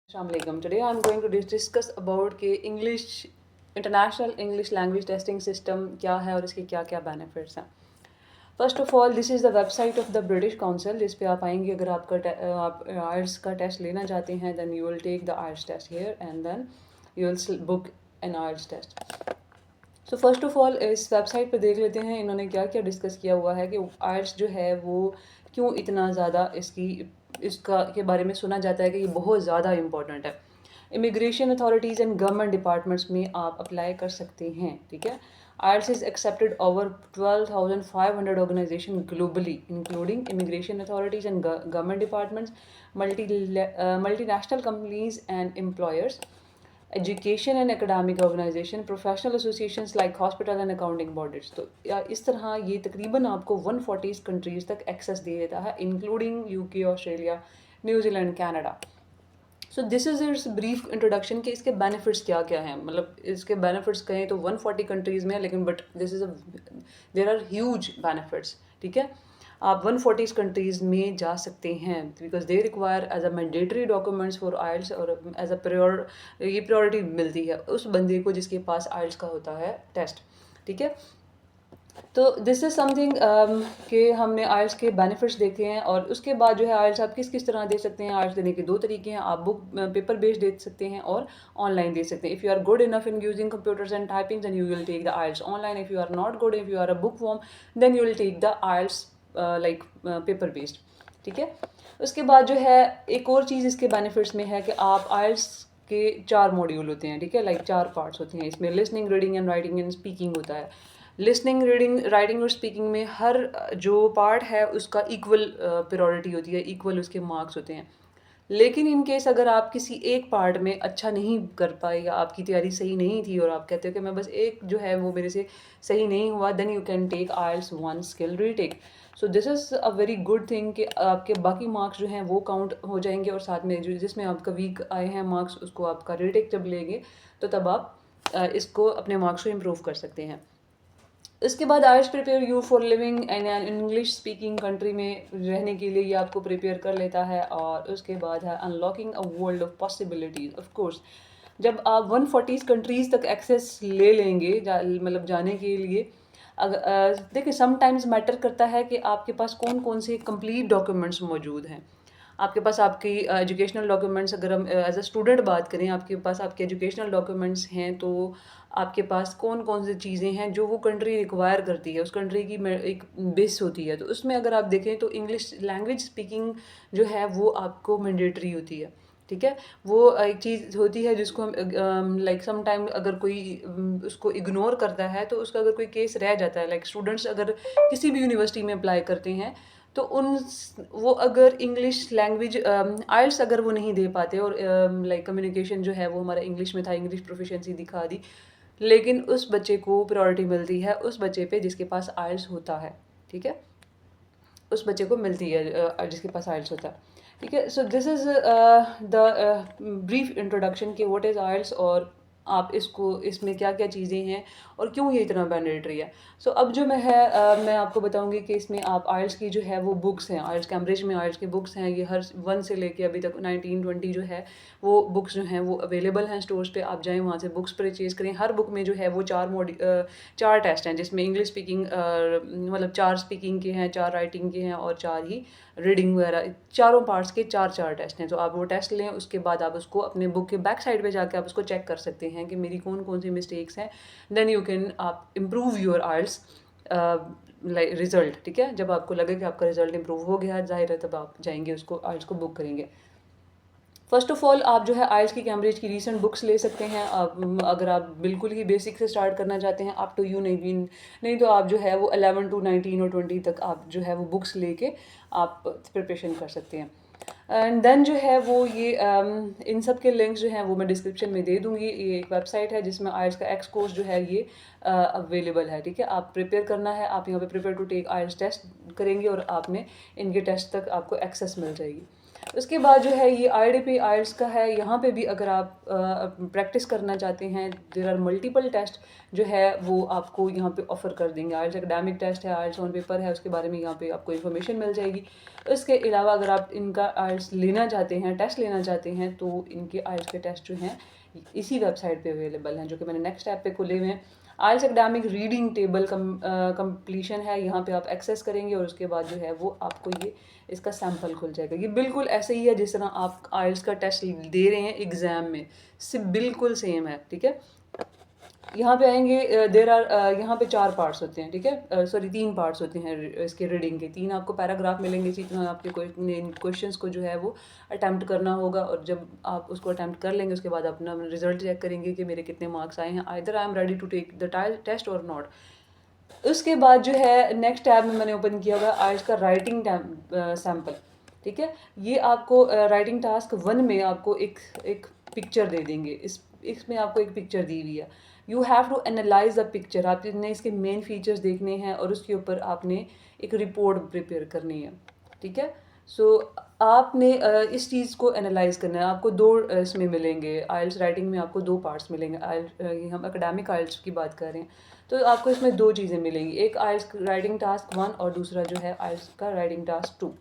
Assalamualaikum. Today I'm going to discuss about कि English international English language testing system क्या है और इसके क्या क्या बेनिफिट्स हैं. First of all this is the website of the British council. जिस पे आप आएंगे अगर आप आयल्स का टेस्ट लेना चाहते हैं then you will take the IELTS test here and then you will book an IELTS test. So first of all इस वेबसाइट पे देख लेते हैं इन्होंने क्या क्या डिस्कस किया हुआ है कि आयल्स जो है वो क्यों इतना ज़्यादा इसका के बारे में सुना जाता है कि ये बहुत ज़्यादा इंपॉर्टेंट है. Immigration authorities and government departments में आप अप्लाई कर सकते हैं. ठीक है. IELTS is accepted over 12,500 organizations globally, including immigration authorities and government departments, multinational companies and employers, education and academic organization, professional associations like hospital and accounting bodies. तो इस तरह ये तकरीबन आपको 140 कंट्रीज़ तक एक्सेस दे देता है including UK, Australia, New Zealand, Canada. So this is it's brief introduction कि इसके बेनिफिट्स क्या क्या हैं. मतलब इसके बेनिफिट्स कहें तो 140 कंट्रीज़ में है लेकिन but this is there are huge benefits. ठीक है. आप 140 कंट्रीज़ में जा सकते हैं because they require as a mandatory documents for IELTS और एज अ ये प्रायोरिटी मिलती है उस बंदे को जिसके पास आइल्स का होता है टेस्ट. ठीक है. तो दिस इज़ समथिंग कि हमने आइल्स के बेनिफिट्स देखे हैं और उसके बाद जो है आइल्स आप किस किस तरह दे सकते हैं. आइल्स देने के दो तरीके हैं. आप बुक पेपर बेस्ड दे सकते हैं और ऑनलाइन दे सकते हैं. If you are good enough in using computers and typing then you will take the IELTS online. If you are not good, if you are a book form then you will take the IELTS like paper based. ठीक है. उसके बाद जो है एक और चीज़ इसके benefits में है कि आप आइल्स के 4 मॉड्यूल होते हैं. ठीक है. लाइक 4 पार्ट्स होते हैं. इसमें listening, reading and writing and speaking होता है. लिसनिंग, रीडिंग, राइटिंग और स्पीकिंग में हर जो पार्ट है उसका इक्वल प्रायोरिटी होती है, इक्वल उसके मार्क्स होते हैं. लेकिन इन केस अगर आप किसी एक पार्ट में अच्छा नहीं कर पाए या आपकी तैयारी सही नहीं थी और आप कहते हो कि मैं बस एक जो है वो मेरे से सही नहीं हुआ then you can take IELTS 1 skill retake. So this is a very good thing कि आपके बाकी मार्क्स जो हैं वो काउंट हो जाएंगे और साथ में जो जिसमें आपका वीक आए हैं मार्क्स उसको आपका रीटेक जब लेंगे तो तब आप इसको अपने मार्क्स को इम्प्रूव कर सकते हैं. इसके बाद IELTS prepare you for living in an English speaking country में रहने के लिए ये आपको प्रिपेयर कर लेता है. और उसके बाद है unlocking a world of possibilities. Of course जब आप 140 कंट्रीज़ तक एक्सेस ले लेंगे मतलब जाने के लिए देखिए समटाइम्स मैटर करता है कि आपके पास कौन कौन से कंप्लीट डॉक्यूमेंट्स मौजूद हैं. आपके पास आपकी एजुकेशनल डॉक्यूमेंट्स अगर हम एज अ स्टूडेंट बात करें आपके पास आपके एजुकेशनल डॉक्यूमेंट्स हैं तो आपके पास कौन कौन सी चीज़ें हैं जो वो कंट्री रिक्वायर करती है. उस कंट्री की एक बेस होती है. तो उसमें अगर आप देखें तो इंग्लिश लैंग्वेज स्पीकिंग जो है वो आपको मैंडेटरी होती है. ठीक है. वो एक चीज़ होती है जिसको हम लाइक सम टाइम अगर कोई उसको इग्नोर करता है तो उसका अगर कोई केस रह जाता है. लाइक स्टूडेंट्स अगर किसी भी यूनिवर्सिटी में अप्लाई करते हैं तो वो अगर इंग्लिश लैंग्वेज आइल्स अगर वो नहीं दे पाते और लाइक कम्युनिकेशन जो है वो हमारा इंग्लिश में था, इंग्लिश प्रोफिशिएंसी दिखा दी, लेकिन उस बच्चे को प्रायोरिटी मिलती है उस बच्चे पे जिसके पास आइल्स होता है. ठीक है. उस बच्चे को मिलती है जिसके पास आइल्स होता है. ठीक है. So this is the brief introduction कि व्हाट इज़ आइल्स और आप इसको इसमें क्या क्या चीज़ें हैं और क्यों ये इतना मैंडेटरी है. सो अब जो मैं आपको बताऊंगी कि इसमें आप आइल्स की जो है वो बुक्स हैं. आइल्स कैम्ब्रिज में आइल्स की बुक्स हैं. ये हर 1 से लेके अभी तक 19-20 जो है वो बुक्स जो हैं वो अवेलेबल हैं स्टोर्स पे. आप जाएँ वहाँ से बुक्स परचेज़ करें. हर बुक में जो है वो 4 टेस्ट हैं जिसमें इंग्लिश स्पीकिंग मतलब 4 स्पीकिंग के हैं, 4 राइटिंग के हैं और 4 ही रीडिंग वगैरह. चारों पार्ट्स के 4 टेस्ट हैं. तो आप वो टेस्ट लें. उसके बाद आप उसको अपने बुक के बैक साइड पे जाके आप उसको चेक कर सकते हैं कि मेरी कौन कौन सी मिस्टेक्स हैं. देन यू कैन आप improve your IELTS like result. ठीक है. जब आपको लगे कि आपका रिजल्ट इंप्रूव हो गया है ज़ाहिर है तब आप जाएंगे उसको आइल्स को बुक करेंगे. फर्स्ट ऑफ ऑल आप जो है आइल्स की कैम्ब्रिज की रीसेंट बुक्स ले सकते हैं. आप अगर आप बिल्कुल ही बेसिक से स्टार्ट करना चाहते हैं आप टू यू नहीं तो आप जो है वो 11 to 19 और 20 तक आप जो है वो बुक्स लेके आप प्रिपरेशन कर सकते हैं. एंड देन जो है वो ये इन सब के लिंक्स जो हैं वो मैं डिस्क्रिप्शन में दे दूँगी. ये एक वेबसाइट है जिसमें आइल्स का एक्स कोर्स जो है ये अवेलेबल है, ठीक है। आप प्रिपेयर करना है, आप यहाँ पे prepare to take IELTS test करेंगे और आपने इनके टेस्ट तक आपको एक्सेस मिल जाएगी। उसके बाद जो है ये IDP आइल्स का है, यहाँ पे भी अगर आप प्रैक्टिस करना चाहते हैं, देयर आर मल्टीपल टेस्ट जो है वो आपको यहाँ पे ऑफर कर देंगे। आइल्स एकेडमिक टेस्ट है, आइल्स ऑन पेपर है, उसके बारे में यहाँ पे आपको इन्फॉर्मेशन मिल जाएगी। इसके अलावा अगर आप इनका आइल्स लेना चाहते हैं, टेस्ट लेना चाहते हैं, तो इनके आइल्स के टेस्ट जो हैं इसी वेबसाइट पे अवेलेबल हैं, जो कि मैंने नेक्स्ट ऐप पे खुले हुए हैं। आइल्स एकेडमिक रीडिंग टेबल कंप्लीशन है, यहाँ पे आप एक्सेस करेंगे और उसके बाद जो है वो आपको ये इसका सैम्पल खुल जाएगा। ये बिल्कुल ऐसे ही है जिस तरह आप आइल्स का टेस्ट दे रहे हैं एग्ज़ाम में, से बिल्कुल सेम है, ठीक है। यहाँ पे आएंगे, देर आर यहाँ पे 4 पार्ट्स होते हैं, ठीक है, सॉरी 3 पार्ट्स होते हैं इसके रीडिंग के। 3 आपको पैराग्राफ मिलेंगे, इसी तरह आपके क्वेश्चंस को जो है वो अटैम्प्ट करना होगा, और जब आप उसको अटैम्प्ट कर लेंगे उसके बाद अपना रिजल्ट चेक करेंगे कि मेरे कितने मार्क्स आए हैं, either I am ready to take the test और नॉट। उसके बाद जो है नेक्स्ट टैब में मैंने ओपन किया हुआ आइल्स का राइटिंग सैम्पल, ठीक है। ये आपको राइटिंग टास्क 1 में आपको एक पिक्चर दे देंगे, इसमें आपको एक पिक्चर दी हुई है। You have to analyze the picture, आपने इसके मेन फीचर्स देखने हैं और उसके ऊपर आपने एक रिपोर्ट प्रिपेयर करनी है, ठीक है। सो आपने इस चीज़ को एनालाइज करना है। आपको 2 इसमें मिलेंगे, आइल्स राइटिंग में आपको 2 पार्ट्स मिलेंगे। हम एकेडमिक आइल्स की बात कर रहे हैं, तो आपको इसमें 2 चीज़ें मिलेंगी, एक आइल्स राइटिंग टास्क 1 और दूसरा जो है आइल्स का राइटिंग टास्क 2,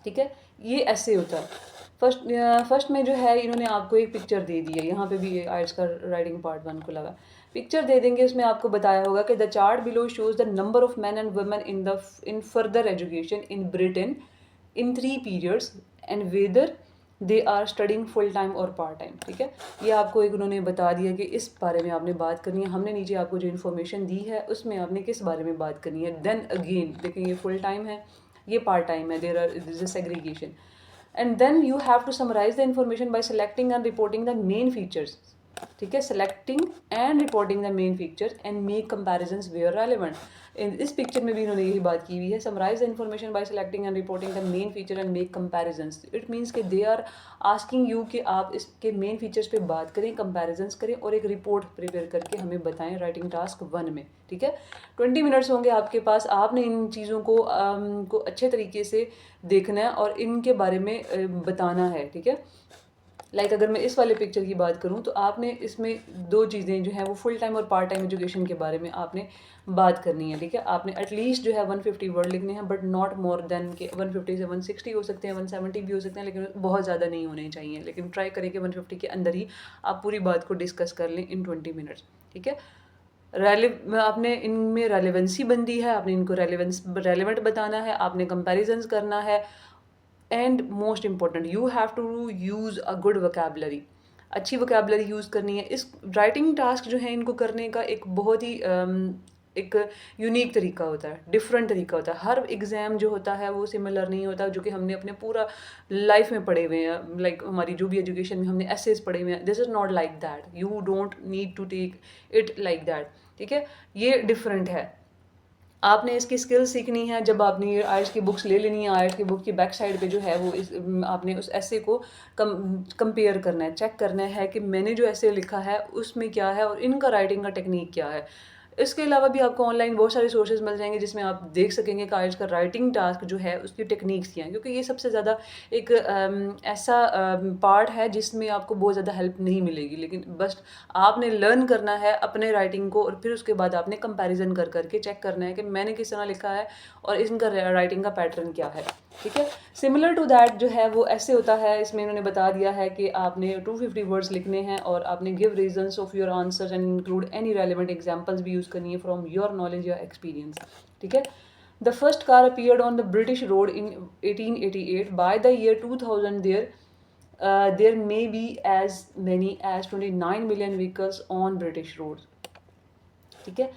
ठीक है। ये ऐसे होता है। फर्स्ट में जो है इन्होंने आपको एक पिक्चर दे दी है, यहाँ पे भी आइल्स का राइटिंग पार्ट 1 को लगा पिक्चर दे देंगे। इसमें आपको बताया होगा कि the chart below shows the number of man and women in further education in Britain in 3 periods and whether they are studying full time और पार्ट टाइम, ठीक है। ये आपको एक उन्होंने बता दिया कि इस बारे में आपने बात करनी है। हमने नीचे आपको जो इन्फॉर्मेशन दी है उसमें आपने किस बारे में बात करनी है। देन अगेन देखें, ये फुल टाइम है, ये पार्ट टाइम है, there are this is segregation. And then you have to summarize the information by selecting and reporting the main features, ठीक है। Selecting and reporting the main feature and make comparisons where relevant. इस picture में भी इन्होंने यही बात की हुई है, summarize the information by selecting and reporting the main feature and make comparisons. It means कि दे आर आस्किंग यू कि आप इसके मेन फीचर्स पे बात करें, कंपैरिजंस करें और एक रिपोर्ट प्रिपेयर करके हमें बताएं राइटिंग टास्क 1 में, ठीक है। 20 मिनट्स होंगे आपके पास, आपने इन चीज़ों को अच्छे तरीके से देखना है और इनके बारे में बताना है, ठीक है। अगर मैं इस वाले पिक्चर की बात करूं तो आपने इसमें 2 चीज़ें जो हैं वो फुल टाइम और पार्ट टाइम एजुकेशन के बारे में आपने बात करनी है, ठीक है। आपने एटलीस्ट जो है 150 वर्ड लिखने हैं, बट नॉट मोर देन के 150 से 160 हो सकते हैं, 170 भी हो सकते हैं, लेकिन बहुत ज़्यादा नहीं होने चाहिए। लेकिन ट्राई करें कि 150 के अंदर ही आप पूरी बात को डिस्कस कर लें इन 20 मिनट्स, ठीक है। आपने इनमें रेलेवेंसी बनती है, आपने इनको रेलेवेंट बताना है, आपने कंपैरिजंस करना है, and most important you have to use a good vocabulary, अच्छी वोकैबुलरी यूज़ करनी है। इस राइटिंग टास्क जो है इनको करने का एक बहुत ही एक यूनिक तरीका होता है, डिफरेंट तरीका होता है। हर एग्ज़ाम जो होता है वो सिमिलर नहीं होता, जो कि हमने अपने पूरा लाइफ में पढ़े हुए हैं। हमारी जो भी एजुकेशन में हमने एसेस पढ़े हुए हैं, this is not like that, you don't need to take it like that, ठीक है। ये डिफरेंट है। आपने इसकी स्किल्स सीखनी है। जब आपने ये आइल्स की बुक्स ले लेनी है, आइल्स की बुक की बैक साइड पे जो है वो आपने उस ऐसे को कंपेयर करना है, चेक करना है कि मैंने जो ऐसे लिखा है उसमें क्या है और इनका राइटिंग का टेक्निक क्या है। इसके अलावा भी आपको ऑनलाइन बहुत सारे सोर्सेज मिल जाएंगे जिसमें आप देख सकेंगे कि आइल्स का राइटिंग टास्क जो है उसकी टेक्निक्स क्या हैं, क्योंकि ये सबसे ज़्यादा एक ऐसा पार्ट है जिसमें आपको बहुत ज़्यादा हेल्प नहीं मिलेगी, लेकिन बस आपने लर्न करना है अपने राइटिंग को और फिर उसके बाद आपने कंपैरिजन कर करके चेक करना है कि मैंने किस तरह लिखा है और इनका राइटिंग का पैटर्न क्या है, ठीक है। सिमिलर टू दैट जो है वो ऐसे होता है, इसमें इन्होंने बता दिया है कि आपने 250 वर्ड्स लिखने हैं और आपने give reasons of your answers and include any relevant examples भी यूज़ करनी है फ्रॉम योर नॉलेज या एक्सपीरियंस, ठीक है। The first car appeared on the British road in 1888 by the year 2000 there may be as many as 29 million vehicles on British roads, ठीक है।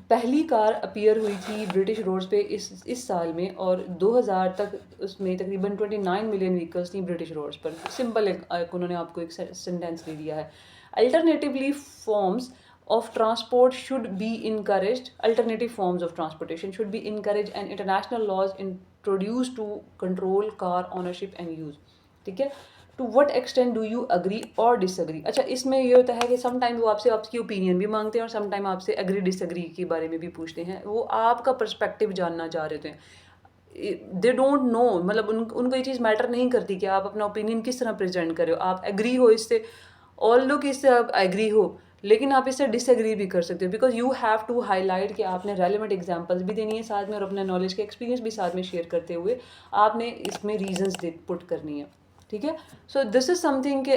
पहली car appear हुई थी ब्रिटिश रोड्स पे इस साल में और 2000 तक उसमें तकरीबन 29 मिलियन व्हीकल्स थी ब्रिटिश रोड्स पर। सिंपल एक उन्होंने आपको एक सेंटेंस दे दिया है। Alternatively forms of transport should be encouraged, alternative forms of transportation should be encouraged and international laws introduced to control car ownership and use, ठीक है। To what extent do you agree और disagree. अच्छा, इसमें ये होता है कि some time वो आपसे आपकी ओपिनियन भी मांगते हैं और सम टाइम आपसे एग्री डिसअग्री के बारे में भी पूछते हैं, वो आपका पर्सपेक्टिव जानना चाह रहे होते हैं। दे डोंट नो, मतलब उनको ये चीज़ मैटर नहीं करती कि आप अपना ओपिनियन किस तरह प्रेजेंट कर रहे हो। आप एग्री हो इससे, ऑल दो कि इससे आप एग्री हो, लेकिन आप इससे डिसएग्री भी कर सकते हो, because you have to highlight कि आपने रेलिवेंट एग्जांपल्स भी देनी है साथ में और अपने नॉलेज के एक्सपीरियंस भी साथ में शेयर करते हुए आपने इसमें रीजंस पुट करनी है, ठीक है। सो दिस इज समथिंग कि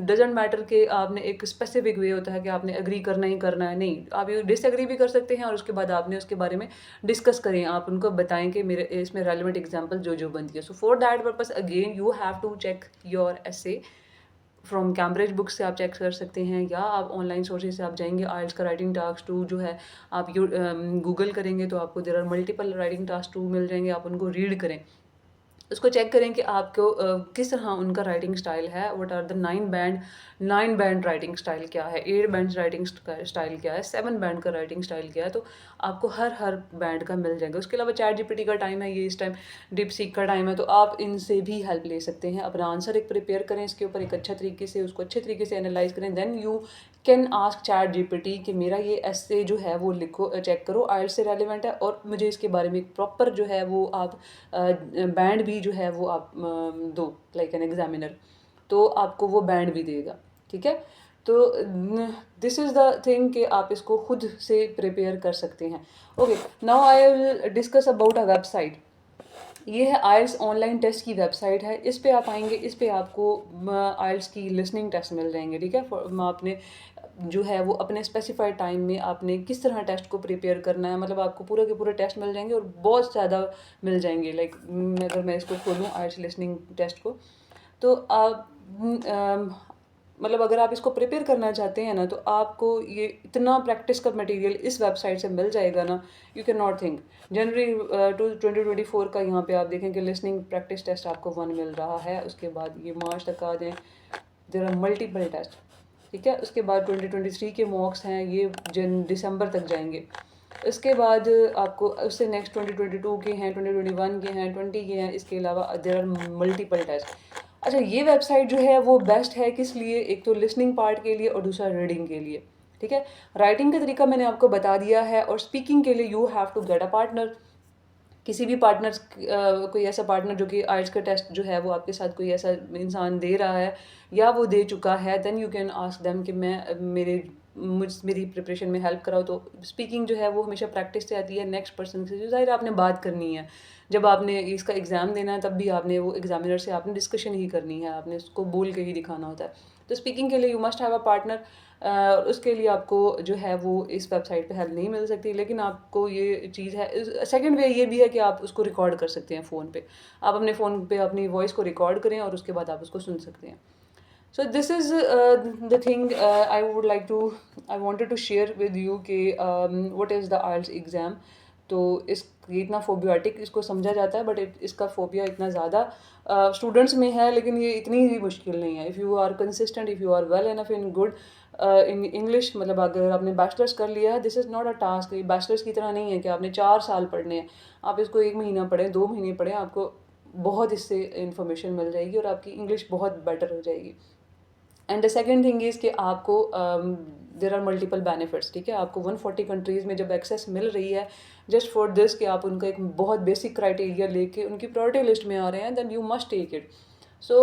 डजेंट मैटर कि आपने एक स्पेसिफिक वे होता है कि आपने एग्री करना ही करना है, नहीं, आप ये डिसएग्री भी कर सकते हैं और उसके बाद आपने उसके बारे में डिस्कस करें, आप उनको बताएं कि मेरे इसमें रेलिवेंट एग्जांपल जो जो बनती है। So for that purpose again you have to check your essay from Cambridge books से आप चेक कर सकते हैं, या आप ऑनलाइन सोर्सेज से आप जाएंगे। आइल्स का राइटिंग टास्क 2 जो है आप गूगल करेंगे तो आपको there are multiple writing task 2 मिल जाएंगे, आप उनको रीड करें, उसको चेक करें कि आपको किस तरह उनका राइटिंग स्टाइल है, what are the 9 band writing style क्या है, 8 बैंड राइटिंग स्टाइल क्या है, 7 बैंड का राइटिंग स्टाइल क्या है, तो आपको हर बैंड का मिल जाएगा। उसके अलावा चैट जीपीटी का टाइम है, ये इस टाइम डीपसीक का टाइम है, तो आप इनसे भी हेल्प ले सकते हैं। अपना आंसर एक प्रिपेयर करें इसके ऊपर एक अच्छा तरीके से, उसको अच्छे तरीके से एनालाइज करें, then you can ask ChatGPT कि मेरा ये ऐसे जो है वो लिखो, चेक करो आइल्स से रेलिवेंट है और मुझे इसके बारे में प्रॉपर जो है वो आप बैंड भी जो है वो आप दो, लाइक एन एग्जामिनर, तो आपको वो बैंड भी देगा, ठीक है। तो दिस इज़ द थिंग कि आप इसको खुद से प्रिपेयर कर सकते हैं। Okay, now I will discuss about a website. ये है आइल्स ऑनलाइन टेस्ट की वेबसाइट है, इस पे आप आएंगे, इस पे आपको आइल्स की लिसनिंग टेस्ट मिल जाएंगे, ठीक है। आपने जो है वो अपने स्पेसिफाइड टाइम में आपने किस तरह टेस्ट को प्रिपेयर करना है, मतलब आपको पूरे के पूरे टेस्ट मिल जाएंगे और बहुत ज़्यादा मिल जाएंगे। लाइक अगर मैं इसको खोलूँ आइल्स लिसनिंग टेस्ट को, तो आप मतलब अगर आप इसको प्रिपेयर करना चाहते हैं ना, तो आपको ये इतना प्रैक्टिस का मटेरियल इस वेबसाइट से मिल जाएगा ना, यू कैन नॉट थिंक। जनवरी 2024 का यहाँ पे आप देखें कि लिसनिंग प्रैक्टिस टेस्ट आपको 1 मिल रहा है, उसके बाद ये मार्च तक आ जाएँ, देयर आर मल्टीपल टेस्ट, ठीक है। उसके बाद 2023 के मॉक्स हैं, ये दिसंबर तक जाएंगे। इसके बाद आपको उससे नेक्स्ट 2022 के हैं, 2021 के हैं, 20 के हैं, इसके अलावा देयर आर मल्टीपल टेस्ट। अच्छा, ये वेबसाइट जो है वो बेस्ट है किस लिए, एक तो लिसनिंग पार्ट के लिए और दूसरा रीडिंग के लिए, ठीक है। राइटिंग का तरीका मैंने आपको बता दिया है, और स्पीकिंग के लिए you have to get a partner. किसी भी पार्टनर कोई ऐसा पार्टनर जो कि आइल्स का टेस्ट जो है वो आपके साथ कोई ऐसा इंसान दे रहा है या वो दे चुका है, then you can ask them कि मैं मेरी प्रिपरेशन में हेल्प कराओ। तो स्पीकिंग जो है वो हमेशा प्रैक्टिस से आती है नेक्स्ट पर्सन से, जो ज़ाहिर आपने बात करनी है। जब आपने इसका एग्ज़ाम देना है तब भी आपने वो एग्जामिनर से आपने डिस्कशन ही करनी है, आपने उसको बोल के ही दिखाना होता है। तो स्पीकिंग के लिए you must have a partner, और उसके लिए आपको जो है वो इस वेबसाइट पे हेल्प नहीं मिल सकती, लेकिन आपको ये चीज़ है। सेकंड वे ये भी है कि आप उसको रिकॉर्ड कर सकते हैं फ़ोन पे, आप अपने फ़ोन पे अपनी वॉइस को रिकॉर्ड करें और उसके बाद आप उसको सुन सकते हैं। So this is the thing I wanted to share with you कि what is the IELTS exam। तो इस इतना फोबियाटिक इसको समझा जाता है, बट इसका फोबिया इतना ज़्यादा स्टूडेंट्स में है, लेकिन ये इतनी भी मुश्किल नहीं है। If you are consistent, if you are well enough in good in English, मतलब अगर आपने बैचलर्स कर लिया है, this is not a task. ये बैचलर्स की तरह नहीं है कि आपने 4 साल पढ़ने हैं, आप इसको 1 महीना पढ़ें, 2 महीने पढ़ें, आपको बहुत इससे इन्फॉर्मेशन मिल जाएगी और आपकी इंग्लिश बहुत बेटर हो जाएगी। And the second thing is कि आपको देर आर मल्टीपल बेनिफिट्स, ठीक है। आपको 140 कंट्रीज़ में जब एक्सेस मिल रही है जस्ट फॉर दिस कि आप उनका एक बहुत बेसिक क्राइटेरिया लेके उनकी प्रायोरिटी लिस्ट में आ रहे हैं, then you must take it. So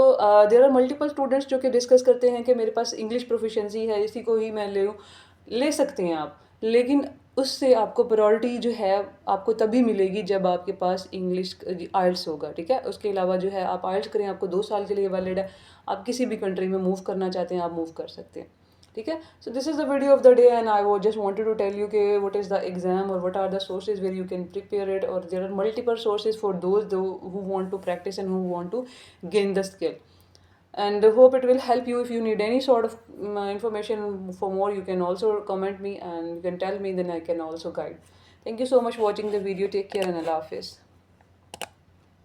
there are multiple students जो कि डिस्कस करते हैं कि मेरे पास इंग्लिश प्रोफिशेंसी है, इसी को ही मैं ले सकते हैं आप, लेकिन उससे आपको प्रायोरिटी जो है आपको तभी मिलेगी जब आपके पास इंग्लिश आइल्स होगा, ठीक है। उसके अलावा जो है आप आइल्स करें, आपको 2 साल के लिए वैलिड है, आप किसी भी कंट्री में मूव करना चाहते हैं आप मूव कर सकते हैं, ठीक है। So this is the video of the day and I वो just wanted to tell you कि व्हाट इज़ द एग्जाम और what are the sources where you can prepare it, और there are multiple sources for those who want to practise and who want to gain the skill, and hope it will help you. If you need any sort of information for more, you can also comment me and you can tell me, then I can also guide. Thank you so much for watching the video. Take care and Allah Hafiz.